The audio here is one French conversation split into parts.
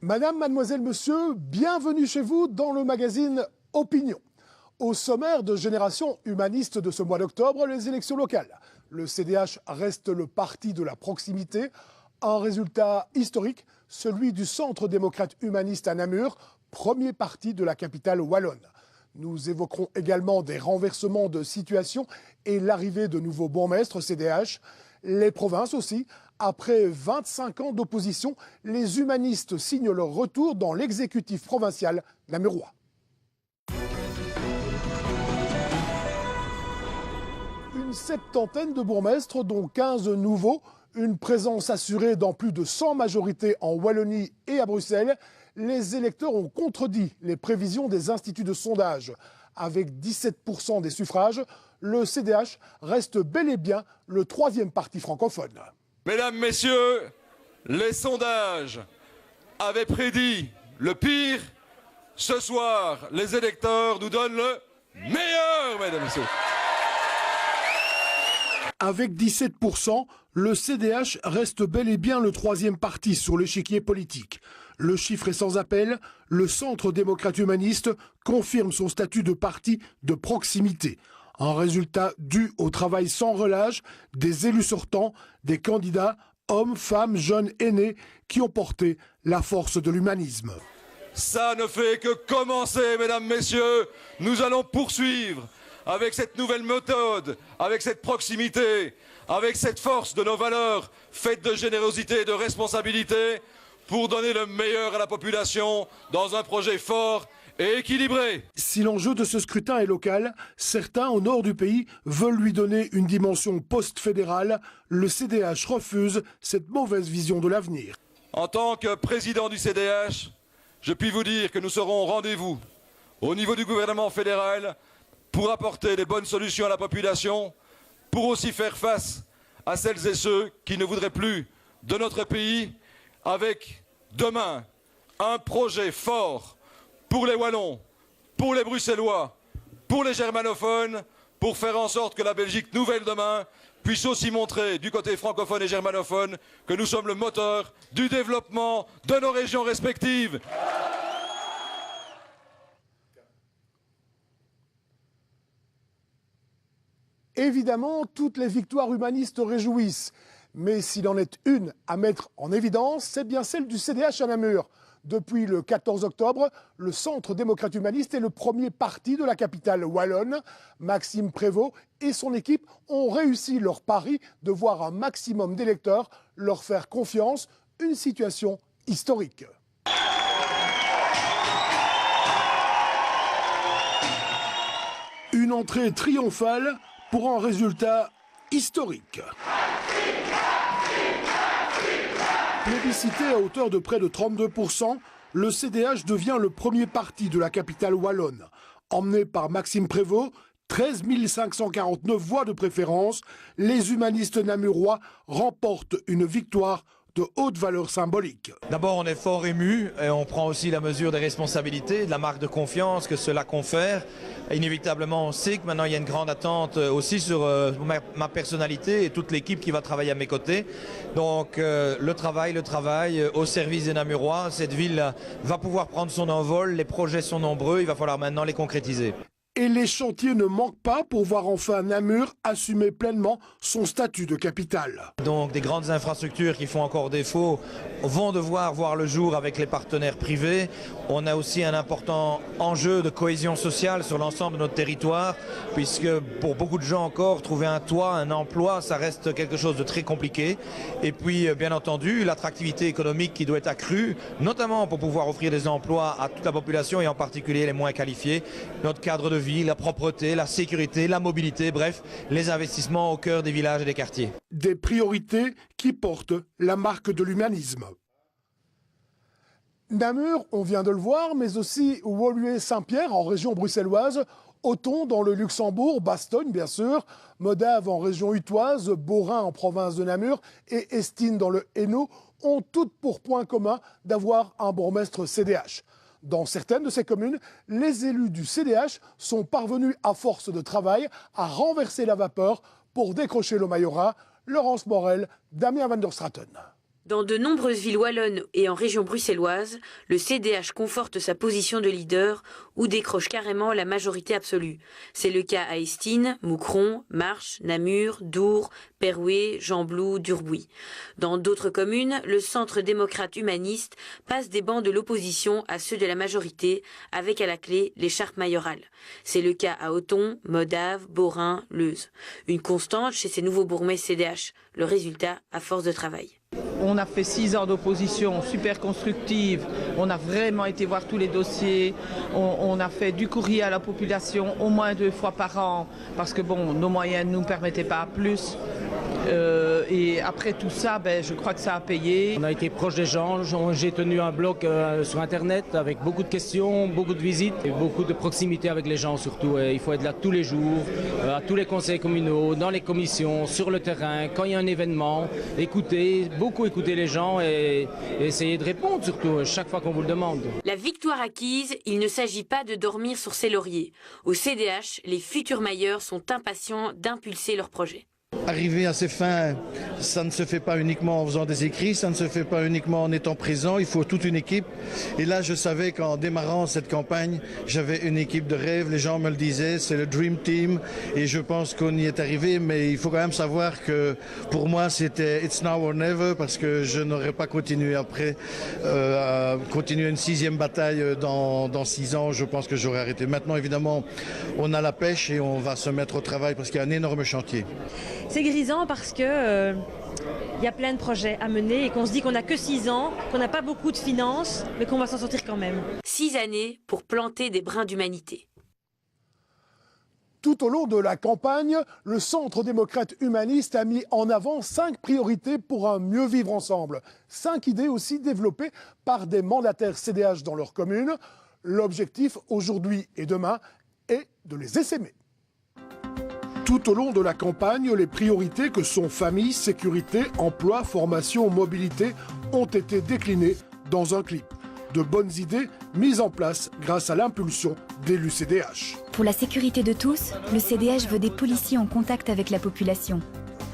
Madame, mademoiselle, monsieur, bienvenue chez vous dans le magazine Opinion. Au sommaire de Génération Humaniste de ce mois d'octobre, les élections locales. Le CDH reste le parti de la proximité. Un résultat historique, celui du Centre démocrate humaniste à Namur, premier parti de la capitale wallonne. Nous évoquerons également des renversements de situation et l'arrivée de nouveaux bourgmestres CDH. Les provinces aussi. Après 25 ans d'opposition, les humanistes signent leur retour dans l'exécutif provincial namurois. Une septantaine de bourgmestres, dont 15 nouveaux, une présence assurée dans plus de 100 majorités en Wallonie et à Bruxelles. Les électeurs ont contredit les prévisions des instituts de sondage. Avec 17% des suffrages, le CDH reste bel et bien le troisième parti francophone. Mesdames, Messieurs, les sondages avaient prédit le pire. Ce soir, les électeurs nous donnent le meilleur, mesdames et messieurs. Avec 17%, le CDH reste bel et bien le troisième parti sur l'échiquier politique. Le chiffre est sans appel, le Centre démocrate humaniste confirme son statut de parti de proximité. Un résultat dû au travail sans relâche des élus sortants, des candidats, hommes, femmes, jeunes, aînés, qui ont porté la force de l'humanisme. Ça ne fait que commencer, mesdames, messieurs. Nous allons poursuivre avec cette nouvelle méthode, avec cette proximité, avec cette force de nos valeurs faites de générosité et de responsabilité pour donner le meilleur à la population dans un projet fort et équilibré. Si l'enjeu de ce scrutin est local, certains au nord du pays veulent lui donner une dimension post-fédérale. Le CDH refuse cette mauvaise vision de l'avenir. En tant que président du CDH, je puis vous dire que nous serons au rendez-vous au niveau du gouvernement fédéral pour apporter les bonnes solutions à la population, pour aussi faire face à celles et ceux qui ne voudraient plus de notre pays, avec demain un projet fort pour les Wallons, pour les Bruxellois, pour les germanophones, pour faire en sorte que la Belgique nouvelle demain puisse aussi montrer du côté francophone et germanophone que nous sommes le moteur du développement de nos régions respectives. Évidemment, toutes les victoires humanistes réjouissent. Mais s'il en est une à mettre en évidence, c'est bien celle du CDH à Namur. Depuis le 14 octobre, le Centre démocrate humaniste est le premier parti de la capitale wallonne. Maxime Prévost et son équipe ont réussi leur pari de voir un maximum d'électeurs leur faire confiance, une situation historique. Une entrée triomphale pour un résultat historique. Plébiscité à hauteur de près de 32%, le CDH devient le premier parti de la capitale wallonne. Emmené par Maxime Prévost, 13 549 voix de préférence, les humanistes namurois remportent une victoire de haute valeur symbolique. D'abord, on est fort ému et on prend aussi la mesure des responsabilités, de la marque de confiance que cela confère. Inévitablement, on sait que maintenant il y a une grande attente aussi sur ma personnalité et toute l'équipe qui va travailler à mes côtés. Donc le travail au service des Namurois. Cette ville va pouvoir prendre son envol, les projets sont nombreux, il va falloir maintenant les concrétiser. Et les chantiers ne manquent pas pour voir enfin Namur assumer pleinement son statut de capitale. Donc des grandes infrastructures qui font encore défaut vont devoir voir le jour avec les partenaires privés. On a aussi un important enjeu de cohésion sociale sur l'ensemble de notre territoire, puisque pour beaucoup de gens encore, trouver un toit, un emploi, ça reste quelque chose de très compliqué. Et puis bien entendu, l'attractivité économique qui doit être accrue, notamment pour pouvoir offrir des emplois à toute la population et en particulier les moins qualifiés. Notre cadre de vie, la propreté, la sécurité, la mobilité, bref, les investissements au cœur des villages et des quartiers. Des priorités qui portent la marque de l'humanisme. Namur, on vient de le voir, mais aussi Woluwe-Saint-Pierre en région bruxelloise, Othon dans le Luxembourg, Bastogne bien sûr, Modave en région hutoise, Beaurain en province de Namur et Estine dans le Hainaut ont toutes pour point commun d'avoir un bourgmestre CDH. Dans certaines de ces communes, les élus du CDH sont parvenus à force de travail à renverser la vapeur pour décrocher le majorat. Laurence Morel, Damien van der Straten. Dans de nombreuses villes wallonnes et en région bruxelloise, le CDH conforte sa position de leader ou décroche carrément la majorité absolue. C'est le cas à Estine, Moucron, Marche, Namur, Dour, Perouet, Gembloux, Durbuy. Dans d'autres communes, le centre démocrate humaniste passe des bancs de l'opposition à ceux de la majorité, avec à la clé l'écharpe mayorale. C'est le cas à Othon, Modave, Borin, Leuze. Une constante chez ces nouveaux bourgmestres CDH. Le résultat à force de travail. On a fait 6 ans d'opposition super constructive, on a vraiment été voir tous les dossiers, on a fait du courrier à la population au moins 2 fois par an parce que bon, nos moyens ne nous permettaient pas plus. Et après tout ça, je crois que ça a payé. On a été proche des gens, j'ai tenu un blog sur internet avec beaucoup de questions, beaucoup de visites et beaucoup de proximité avec les gens surtout. Et il faut être là tous les jours, à tous les conseils communaux, dans les commissions, sur le terrain, quand il y a un événement, beaucoup écouter les gens et essayer de répondre surtout chaque fois qu'on vous le demande. La victoire acquise, il ne s'agit pas de dormir sur ses lauriers. Au CDH, les futurs mailleurs sont impatients d'impulser leurs projets. Arriver à ses fins, ça ne se fait pas uniquement en faisant des écrits, ça ne se fait pas uniquement en étant présent, il faut toute une équipe. Et là, je savais qu'en démarrant cette campagne, j'avais une équipe de rêve, les gens me le disaient, c'est le Dream Team et je pense qu'on y est arrivé, mais il faut quand même savoir que pour moi, c'était It's now or never parce que je n'aurais pas continué après, continuer une 6e bataille dans 6 ans, je pense que j'aurais arrêté. Maintenant, évidemment, on a la pêche et on va se mettre au travail parce qu'il y a un énorme chantier. C'est grisant parce que y a plein de projets à mener et qu'on se dit qu'on n'a que 6 ans, qu'on n'a pas beaucoup de finances, mais qu'on va s'en sortir quand même. 6 années pour planter des brins d'humanité. Tout au long de la campagne, le Centre démocrate humaniste a mis en avant 5 priorités pour un mieux vivre ensemble. 5 idées aussi développées par des mandataires CDH dans leur commune. L'objectif aujourd'hui et demain est de les essaimer. Tout au long de la campagne, les priorités que sont famille, sécurité, emploi, formation, mobilité ont été déclinées dans un clip. De bonnes idées mises en place grâce à l'impulsion d'élus CDH. Pour la sécurité de tous, le CDH veut des policiers en contact avec la population.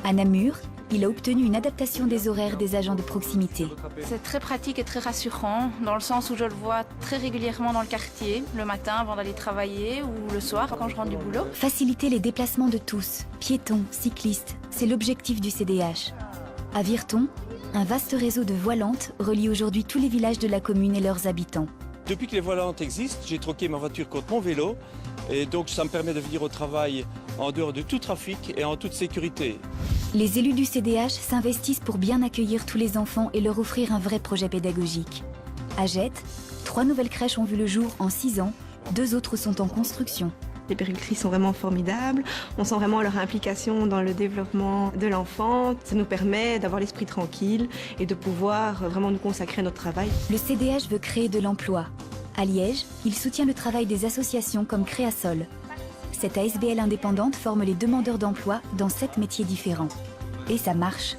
À Namur, il a obtenu une adaptation des horaires des agents de proximité. C'est très pratique et très rassurant, dans le sens où je le vois très régulièrement dans le quartier, le matin avant d'aller travailler ou le soir quand je rentre du boulot. Faciliter les déplacements de tous, piétons, cyclistes, c'est l'objectif du CDH. À Virton, un vaste réseau de voies lentes relie aujourd'hui tous les villages de la commune et leurs habitants. Depuis que les voies lentes existent, j'ai troqué ma voiture contre mon vélo et donc ça me permet de venir au travail en dehors de tout trafic et en toute sécurité. Les élus du CDH s'investissent pour bien accueillir tous les enfants et leur offrir un vrai projet pédagogique. À Jette, 3 nouvelles crèches ont vu le jour en 6 ans, 2 autres sont en construction. Les puéricultrices sont vraiment formidables, on sent vraiment leur implication dans le développement de l'enfant. Ça nous permet d'avoir l'esprit tranquille et de pouvoir vraiment nous consacrer à notre travail. Le CDH veut créer de l'emploi. À Liège, il soutient le travail des associations comme Créasol. Cette ASBL indépendante forme les demandeurs d'emploi dans 7 métiers différents. Et ça marche.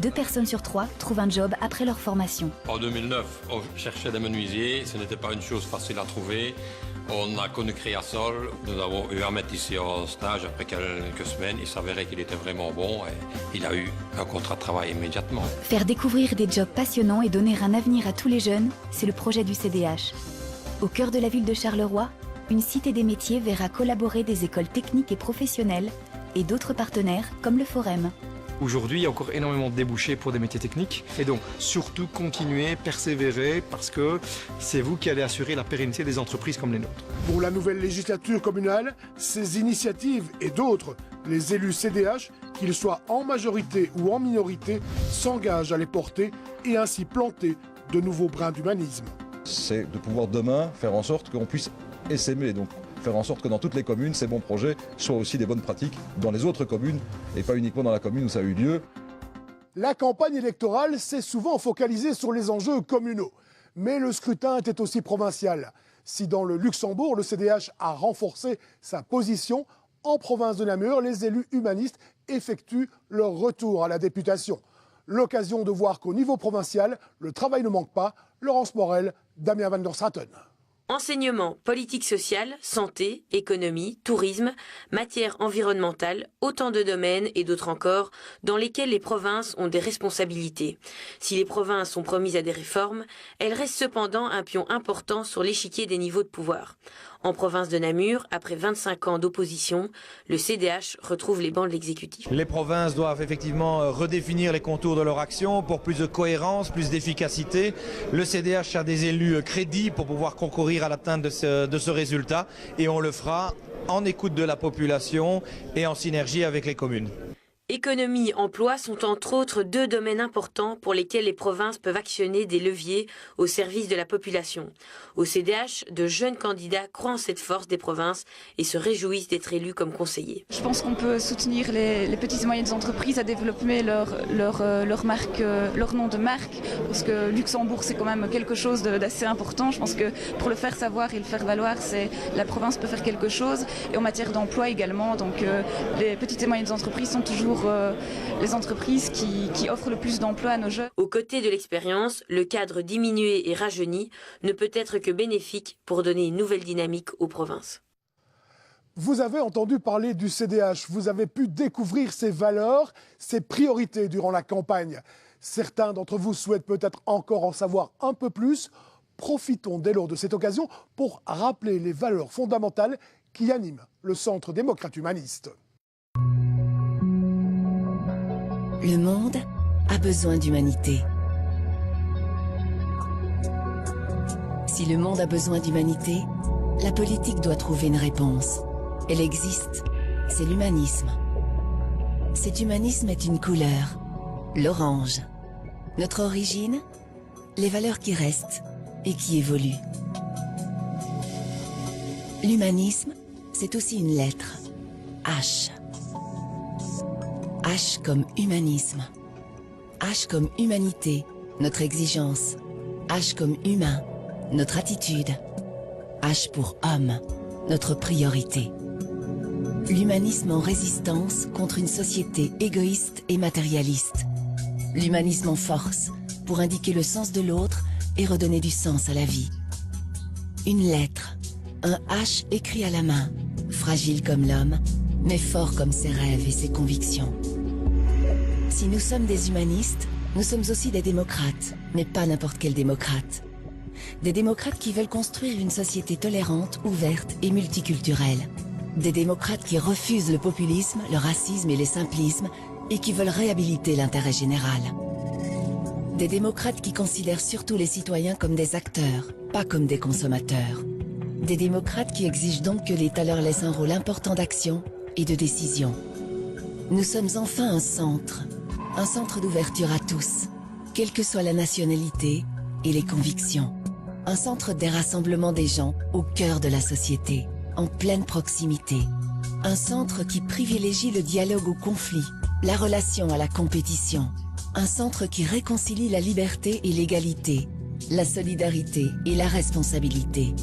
2 personnes sur 3 trouvent un job après leur formation. En 2009, on cherchait des menuisiers, ce n'était pas une chose facile à trouver. On a connu Créasol, nous avons eu un maître ici en stage après quelques semaines, il s'avérait qu'il était vraiment bon et il a eu un contrat de travail immédiatement. Faire découvrir des jobs passionnants et donner un avenir à tous les jeunes, c'est le projet du CDH. Au cœur de la ville de Charleroi, une cité des métiers verra collaborer des écoles techniques et professionnelles et d'autres partenaires comme le Forum. Aujourd'hui, il y a encore énormément de débouchés pour des métiers techniques. Et donc, surtout continuer, persévérer, parce que c'est vous qui allez assurer la pérennité des entreprises comme les nôtres. Pour la nouvelle législature communale, ces initiatives et d'autres, les élus CDH, qu'ils soient en majorité ou en minorité, s'engagent à les porter et ainsi planter de nouveaux brins d'humanisme. C'est de pouvoir demain faire en sorte qu'on puisse essaimer, donc faire en sorte que dans toutes les communes, ces bons projets soient aussi des bonnes pratiques dans les autres communes et pas uniquement dans la commune où ça a eu lieu. La campagne électorale s'est souvent focalisée sur les enjeux communaux, mais le scrutin était aussi provincial. Si dans le Luxembourg, le CDH a renforcé sa position, en province de Namur, les élus humanistes effectuent leur retour à la députation. L'occasion de voir qu'au niveau provincial, le travail ne manque pas. Laurence Morel, Damien van der Straten. Enseignement, politique sociale, santé, économie, tourisme, matière environnementale, autant de domaines et d'autres encore dans lesquels les provinces ont des responsabilités. Si les provinces sont promises à des réformes, elles restent cependant un pion important sur l'échiquier des niveaux de pouvoir. En province de Namur, après 25 ans d'opposition, le CDH retrouve les bancs de l'exécutif. Les provinces doivent effectivement redéfinir les contours de leur action pour plus de cohérence, plus d'efficacité. Le CDH a des élus crédibles pour pouvoir concourir à l'atteinte de ce résultat et on le fera en écoute de la population et en synergie avec les communes. Économie, emploi sont entre autres deux domaines importants pour lesquels les provinces peuvent actionner des leviers au service de la population. Au CDH, de jeunes candidats croient en cette force des provinces et se réjouissent d'être élus comme conseillers. Je pense qu'on peut soutenir les petites et moyennes entreprises à développer leur marque, leur nom de marque, parce que Luxembourg c'est quand même quelque chose d'assez important. Je pense que pour le faire savoir et le faire valoir, la province peut faire quelque chose. Et en matière d'emploi également, donc les petites et moyennes entreprises sont toujours les entreprises qui offrent le plus d'emplois à nos jeunes. Aux côtés de l'expérience, le cadre diminué et rajeuni ne peut être que bénéfique pour donner une nouvelle dynamique aux provinces. Vous avez entendu parler du CDH, vous avez pu découvrir ses valeurs, ses priorités durant la campagne. Certains d'entre vous souhaitent peut-être encore en savoir un peu plus. Profitons dès lors de cette occasion pour rappeler les valeurs fondamentales qui animent le Centre démocrate humaniste. Le monde a besoin d'humanité. Si le monde a besoin d'humanité, la politique doit trouver une réponse. Elle existe, c'est l'humanisme. Cet humanisme est une couleur, l'orange. Notre origine, les valeurs qui restent et qui évoluent. L'humanisme, c'est aussi une lettre, H. H comme humanisme. H comme humanité, notre exigence. H comme humain, notre attitude. H pour homme, notre priorité. L'humanisme en résistance contre une société égoïste et matérialiste. L'humanisme en force pour indiquer le sens de l'autre et redonner du sens à la vie. Une lettre, un H écrit à la main, fragile comme l'homme, mais fort comme ses rêves et ses convictions. Si nous sommes des humanistes, nous sommes aussi des démocrates, mais pas n'importe quel démocrate. Des démocrates qui veulent construire une société tolérante, ouverte et multiculturelle. Des démocrates qui refusent le populisme, le racisme et les simplismes et qui veulent réhabiliter l'intérêt général. Des démocrates qui considèrent surtout les citoyens comme des acteurs, pas comme des consommateurs. Des démocrates qui exigent donc que l'État leur laisse un rôle important d'action et de décision. Nous sommes enfin un centre d'ouverture à tous, quelle que soit la nationalité et les convictions. Un centre des rassemblements des gens au cœur de la société, en pleine proximité. Un centre qui privilégie le dialogue au conflit, la relation à la compétition. Un centre qui réconcilie la liberté et l'égalité, la solidarité et la responsabilité.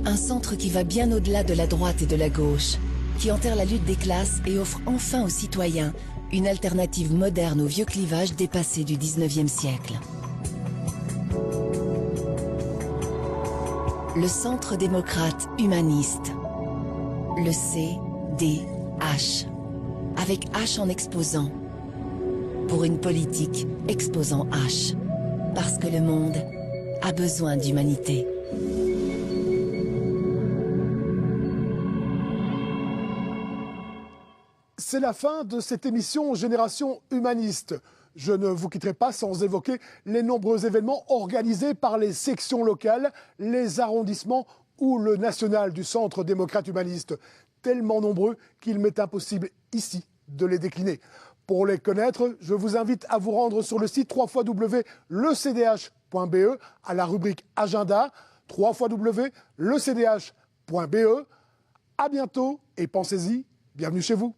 Un centre qui va bien au-delà de la droite et de la gauche, qui enterre la lutte des classes et offre enfin aux citoyens une alternative moderne au vieux clivage dépassé du 19e siècle. Le Centre démocrate humaniste, le CDH, avec H en exposant, pour une politique exposant H, parce que le monde a besoin d'humanité. C'est la fin de cette émission Génération Humaniste. Je ne vous quitterai pas sans évoquer les nombreux événements organisés par les sections locales, les arrondissements ou le national du Centre démocrate humaniste. Tellement nombreux qu'il m'est impossible ici de les décliner. Pour les connaître, je vous invite à vous rendre sur le site www.lecdh.be à la rubrique Agenda, www.lecdh.be. À bientôt et pensez-y, bienvenue chez vous.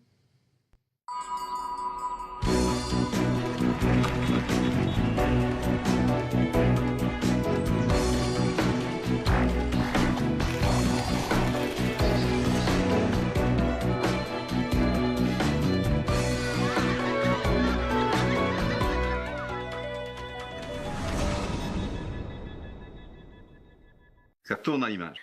Ça tourne à l'image.